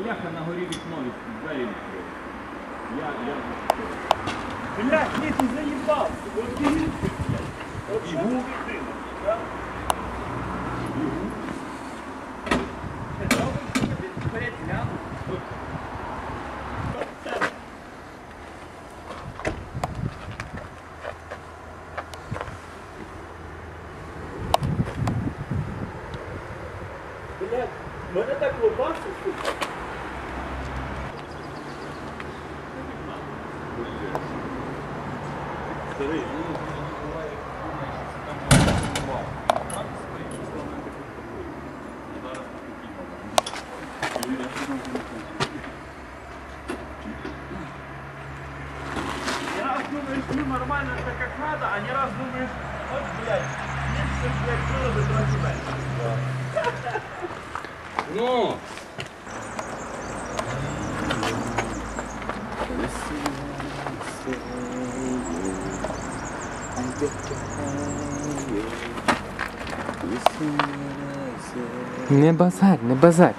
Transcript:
Бляха на горі вікно двері відкрив. Я... Блядь, ні, ти заїбав! От дивіться, блядь. От що Бігу. ти дивиш, так? Вперед гляну. Блядь, мене так лопався, сука. Старий, Не раз думаешь, ну нормально, так как надо, а не раз думаешь, вот, блядь, меньше, блядь, было бы трохи меньше. ну! Не базарь, не базарь.